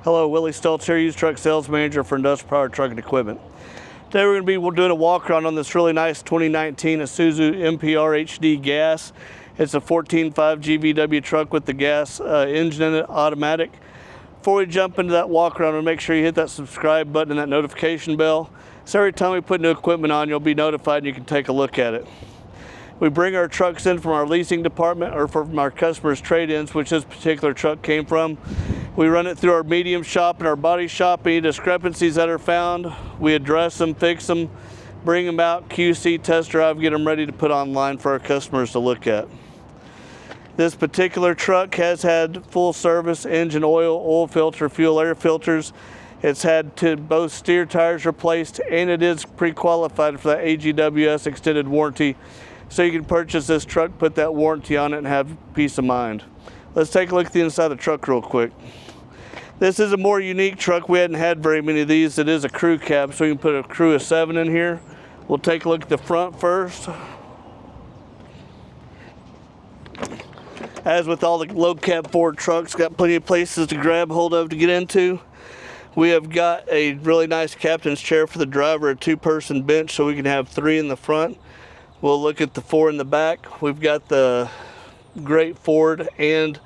Hello, Willie Stoltz here, used truck sales manager for Industrial Power Truck and Equipment. Today we're going to be doing a walk around on this really nice 2019 Isuzu NPR HD gas. It's a 14.5 GVW truck with the gas engine in it, automatic. Before we jump into that walk around, make sure you hit that subscribe button and that notification bell. So every time we put new equipment on, you'll be notified and you can take a look at it. We bring our trucks in from our leasing department or from our customers' trade-ins, which this particular truck came from. We run it through our medium shop and our body shop. Any discrepancies that are found, we address them, fix them, bring them out, QC, test drive, get them ready to put online for our customers to look at. This particular truck has had full service, engine oil, oil filter, fuel air filters. It's had both steer tires replaced, and it is pre-qualified for that AGWS extended warranty. So you can purchase this truck, put that warranty on it, and have peace of mind. Let's take a look at the inside of the truck real quick. This is a more unique truck. We hadn't had very many of these. It is a crew cab, so we can put a crew of 7 in here. We'll take a look at the front first. As with all the low cab Ford trucks, got plenty of places to grab hold of to get into. We have got a really nice captain's chair for the driver, a 2-person bench, so we can have 3 in the front. We'll look at the 4 in the back. We've got the great forward and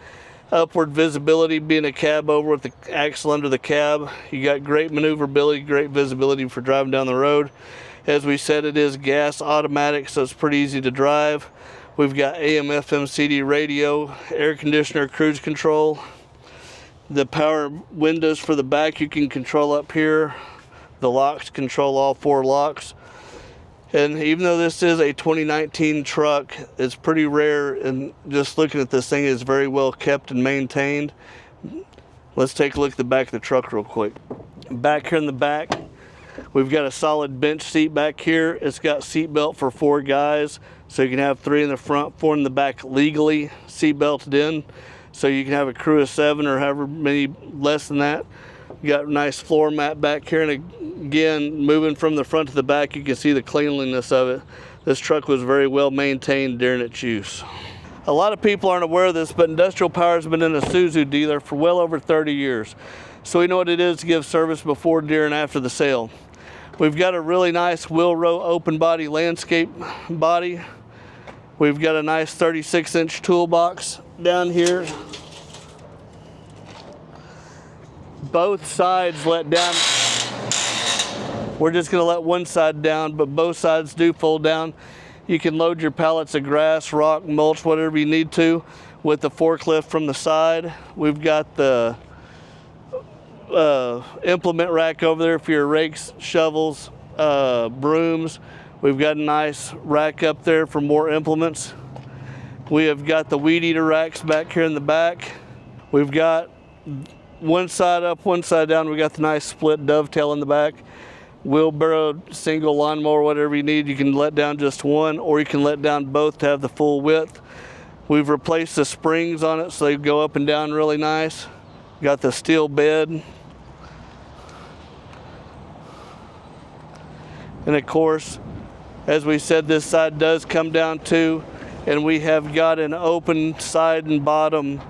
upward visibility, being a cab over with the axle under the cab. You got great maneuverability, great visibility for driving down the road. As we said, it is gas automatic, so it's pretty easy to drive. We've got AM, FM, CD radio, air conditioner, cruise control. The power windows for the back you can control up here. The locks control all 4 locks. And even though this is a 2019 truck, it's pretty rare, and just looking at this thing, is very well kept and maintained. Let's take a look at the back of the truck real quick. Back here in the back, we've got a solid bench seat back here. It's got seat belt for 4 guys, so you can have 3 in the front, 4 in the back, legally seat belted in. So you can have a crew of 7 or however many less than that. You got a nice floor mat back here, and again, moving from the front to the back, you can see the cleanliness of it. This truck was very well maintained during its use. A lot of people aren't aware of this, but Industrial Power has been an Isuzu dealer for well over 30 years. So we know what it is to give service before, during, and after the sale. We've got a really nice wheel row open body landscape body. We've got a nice 36-inch toolbox down here. Both sides let down. We're just going to let one side down, but both sides do fold down. You can load your pallets of grass, rock, mulch, whatever you need to with the forklift from the side. We've got the implement rack over there for your rakes, shovels, brooms. We've got a nice rack up there for more implements. We have got the weed eater racks back here in the back. We've got one side up, one side down. We got the nice split dovetail in the back. Wheelbarrow, single lawnmower, whatever you need. You can let down just one, or you can let down both to have the full width. We've replaced the springs on it so they go up and down really nice. Got the steel bed. And of course, as we said, this side does come down too, and we have got an open side and bottom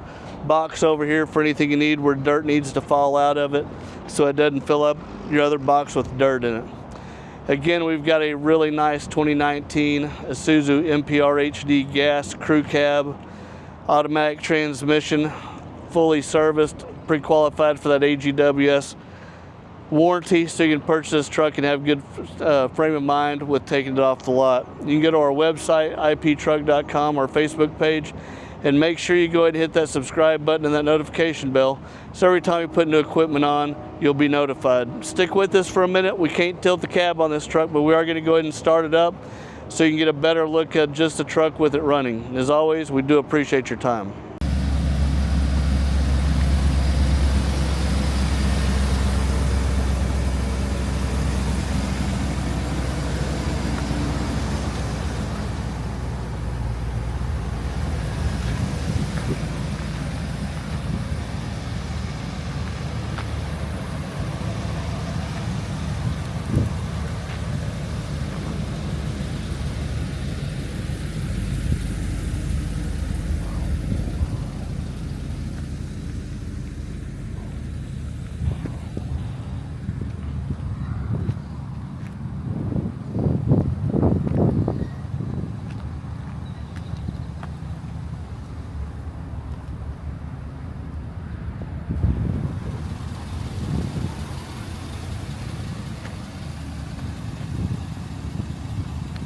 box over here for anything you need where dirt needs to fall out of it, so it doesn't fill up your other box with dirt in it. Again, we've got a really nice 2019 Isuzu NPR HD gas crew cab, automatic transmission, fully serviced, pre-qualified for that AGWS warranty, so you can purchase this truck and have good frame of mind with taking it off the lot. You can go to our website, iptruck.com, our Facebook page, and make sure you go ahead and hit that subscribe button and that notification bell, so every time you put new equipment on, you'll be notified. Stick with us for a minute. We can't tilt the cab on this truck, but we are going to go ahead and start it up so you can get a better look at just the truck with it running. And as always, we do appreciate your time.